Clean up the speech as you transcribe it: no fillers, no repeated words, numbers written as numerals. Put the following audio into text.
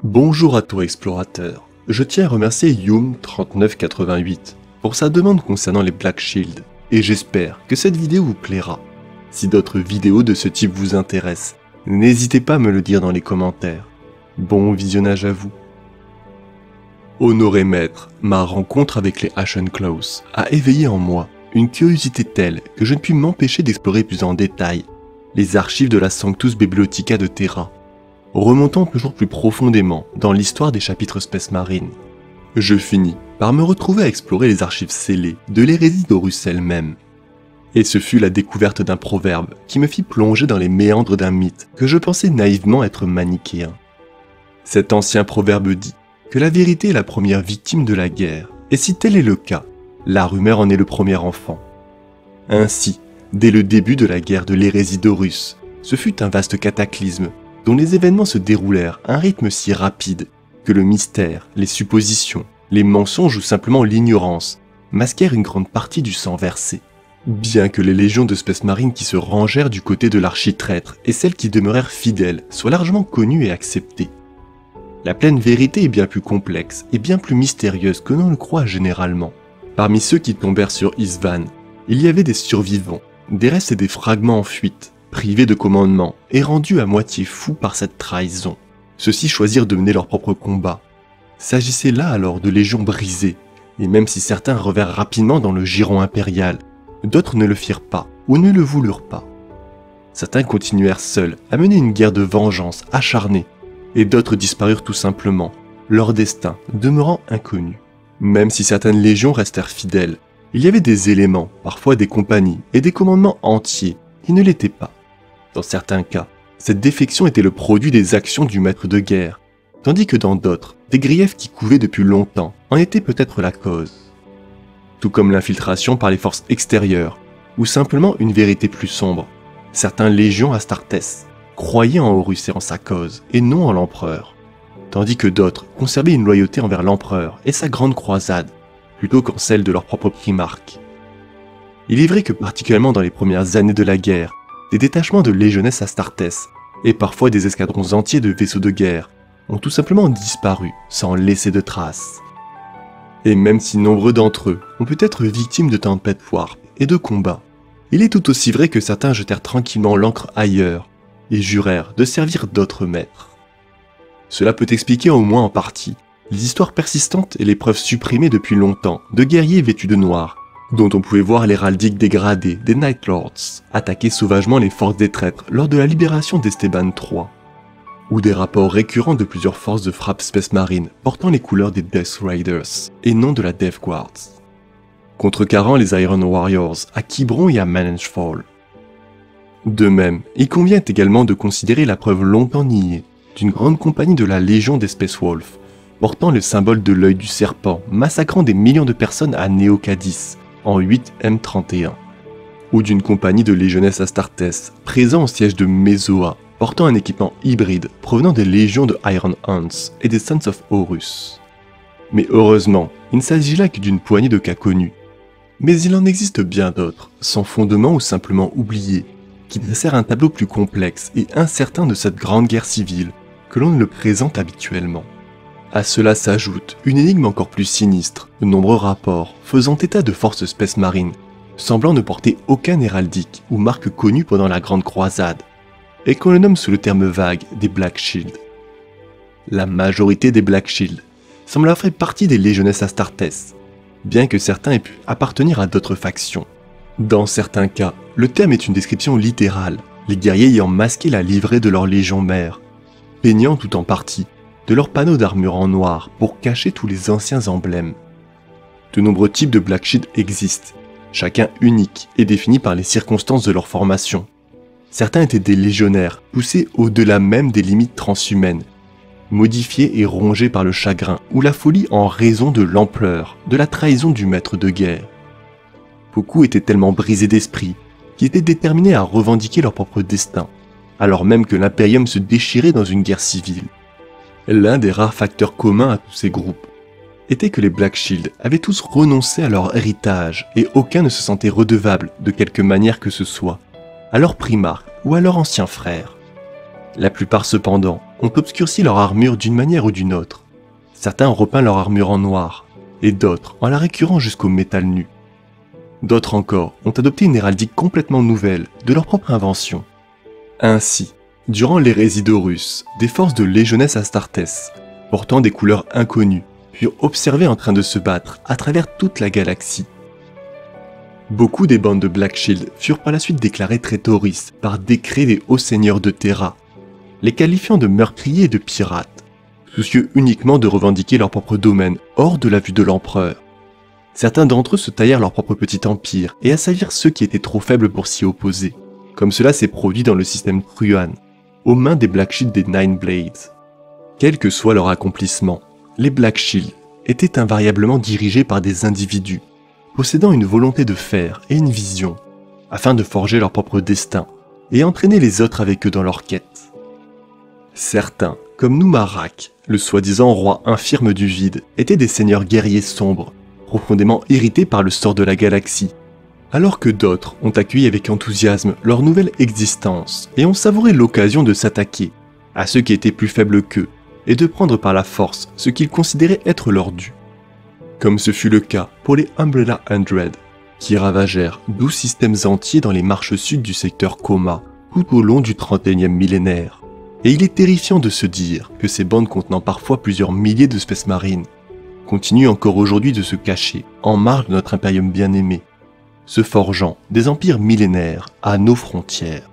Bonjour à toi explorateur, je tiens à remercier Youm3988 pour sa demande concernant les Black Shield, et j'espère que cette vidéo vous plaira. Si d'autres vidéos de ce type vous intéressent, n'hésitez pas à me le dire dans les commentaires. Bon visionnage à vous. Honoré maître, ma rencontre avec les Ashen Claws a éveillé en moi une curiosité telle que je ne puis m'empêcher d'explorer plus en détail les archives de la Sanctus Bibliotheca de Terra, remontant toujours plus profondément dans l'histoire des chapitres Space Marine. Je finis par me retrouver à explorer les archives scellées de l'hérésie d'Horus elle-même. Et ce fut la découverte d'un proverbe qui me fit plonger dans les méandres d'un mythe que je pensais naïvement être manichéen. Cet ancien proverbe dit que la vérité est la première victime de la guerre, et si tel est le cas, la rumeur en est le premier enfant. Ainsi, dès le début de la guerre de l'hérésie d'Horus, ce fut un vaste cataclysme dont les événements se déroulèrent à un rythme si rapide que le mystère, les suppositions, les mensonges ou simplement l'ignorance masquèrent une grande partie du sang versé. Bien que les légions de Space Marine qui se rangèrent du côté de l'architraître et celles qui demeurèrent fidèles soient largement connues et acceptées, la pleine vérité est bien plus complexe et bien plus mystérieuse que l'on le croit généralement. Parmi ceux qui tombèrent sur Isvan, il y avait des survivants, des restes et des fragments en fuite, privés de commandement et rendus à moitié fous par cette trahison. Ceux-ci choisirent de mener leur propre combat. S'agissait là alors de légions brisées, et même si certains revinrent rapidement dans le giron impérial, d'autres ne le firent pas ou ne le voulurent pas. Certains continuèrent seuls à mener une guerre de vengeance acharnée, et d'autres disparurent tout simplement, leur destin demeurant inconnu. Même si certaines légions restèrent fidèles, il y avait des éléments, parfois des compagnies et des commandements entiers qui ne l'étaient pas. Dans certains cas, cette défection était le produit des actions du maître de guerre, tandis que dans d'autres, des griefs qui couvaient depuis longtemps en étaient peut-être la cause. Tout comme l'infiltration par les forces extérieures, ou simplement une vérité plus sombre, certains légions Astartes croyaient en Horus et en sa cause, et non en l'empereur, tandis que d'autres conservaient une loyauté envers l'empereur et sa grande croisade, plutôt qu'en celle de leur propre primarque. Il est vrai que particulièrement dans les premières années de la guerre, des détachements de légionnaires Astartes, et parfois des escadrons entiers de vaisseaux de guerre, ont tout simplement disparu sans laisser de traces. Et même si nombreux d'entre eux ont pu être victimes de tempêtes warp et de combats, il est tout aussi vrai que certains jetèrent tranquillement l'ancre ailleurs et jurèrent de servir d'autres maîtres. Cela peut expliquer au moins en partie les histoires persistantes et les preuves supprimées depuis longtemps de guerriers vêtus de noir, dont on pouvait voir l'héraldique dégradée des Night Lords attaquer sauvagement les forces des traîtres lors de la libération d'Esteban III, ou des rapports récurrents de plusieurs forces de frappe Space Marine portant les couleurs des Death Riders et non de la Death Guards, contrecarrant les Iron Warriors à Quiberon et à Managefall. De même, il convient également de considérer la preuve longtemps niée d'une grande compagnie de la Légion des Space Wolves, portant le symbole de l'œil du serpent, massacrant des millions de personnes à Néo-Cadiz en 8M31, ou d'une compagnie de légionnaires Astartes présents au siège de Mesoa, portant un équipement hybride provenant des légions de Iron Hunts et des Sons of Horus. Mais heureusement, il ne s'agit là que d'une poignée de cas connus. Mais il en existe bien d'autres, sans fondement ou simplement oubliés, qui dressèrent un tableau plus complexe et incertain de cette grande guerre civile que l'on ne le présente habituellement. À cela s'ajoute une énigme encore plus sinistre, de nombreux rapports faisant état de forces Space Marine, semblant ne porter aucun héraldique ou marque connue pendant la Grande Croisade, et qu'on le nomme sous le terme vague des Black Shield. La majorité des Black Shield semble avoir fait partie des légionnaires Astartes, bien que certains aient pu appartenir à d'autres factions. Dans certains cas, le terme est une description littérale, les guerriers ayant masqué la livrée de leur légion mère, peignant tout en partie de leurs panneaux d'armure en noir pour cacher tous les anciens emblèmes. De nombreux types de Black Shield existent, chacun unique et défini par les circonstances de leur formation. Certains étaient des légionnaires, poussés au-delà même des limites transhumaines, modifiés et rongés par le chagrin ou la folie en raison de l'ampleur de la trahison du maître de guerre. Beaucoup étaient tellement brisés d'esprit qu'ils étaient déterminés à revendiquer leur propre destin, alors même que l'Imperium se déchirait dans une guerre civile. L'un des rares facteurs communs à tous ces groupes était que les Black Shield avaient tous renoncé à leur héritage et aucun ne se sentait redevable de quelque manière que ce soit à leur primarque ou à leur ancien frère. La plupart cependant ont obscurci leur armure d'une manière ou d'une autre. Certains ont repeint leur armure en noir, et d'autres en la récurant jusqu'au métal nu. D'autres encore ont adopté une héraldique complètement nouvelle, de leur propre invention. Ainsi, durant l'hérésie d'Horus, des forces de Légionesse Astartes, portant des couleurs inconnues, furent observées en train de se battre à travers toute la galaxie. Beaucoup des bandes de Black Shield furent par la suite déclarées traîtrisses par décret des hauts seigneurs de Terra, les qualifiant de meurtriers et de pirates, soucieux uniquement de revendiquer leur propre domaine hors de la vue de l'empereur. Certains d'entre eux se taillèrent leur propre petit empire et assaillirent ceux qui étaient trop faibles pour s'y opposer, comme cela s'est produit dans le système Truan, aux mains des Black Shield des Nine Blades. Quel que soit leur accomplissement, les Black Shield étaient invariablement dirigés par des individus, possédant une volonté de faire et une vision, afin de forger leur propre destin et entraîner les autres avec eux dans leur quête. Certains, comme Numarak, le soi-disant roi infirme du vide, étaient des seigneurs guerriers sombres, profondément irrités par le sort de la galaxie, alors que d'autres ont accueilli avec enthousiasme leur nouvelle existence et ont savouré l'occasion de s'attaquer à ceux qui étaient plus faibles qu'eux et de prendre par la force ce qu'ils considéraient être leur dû. Comme ce fut le cas pour les Umbrella Hundred, qui ravagèrent 12 systèmes entiers dans les marches sud du secteur Coma tout au long du 31e millénaire. Et il est terrifiant de se dire que ces bandes contenant parfois plusieurs milliers de Space Marines continuent encore aujourd'hui de se cacher en marge de notre impérium bien-aimé, se forgeant des empires millénaires à nos frontières.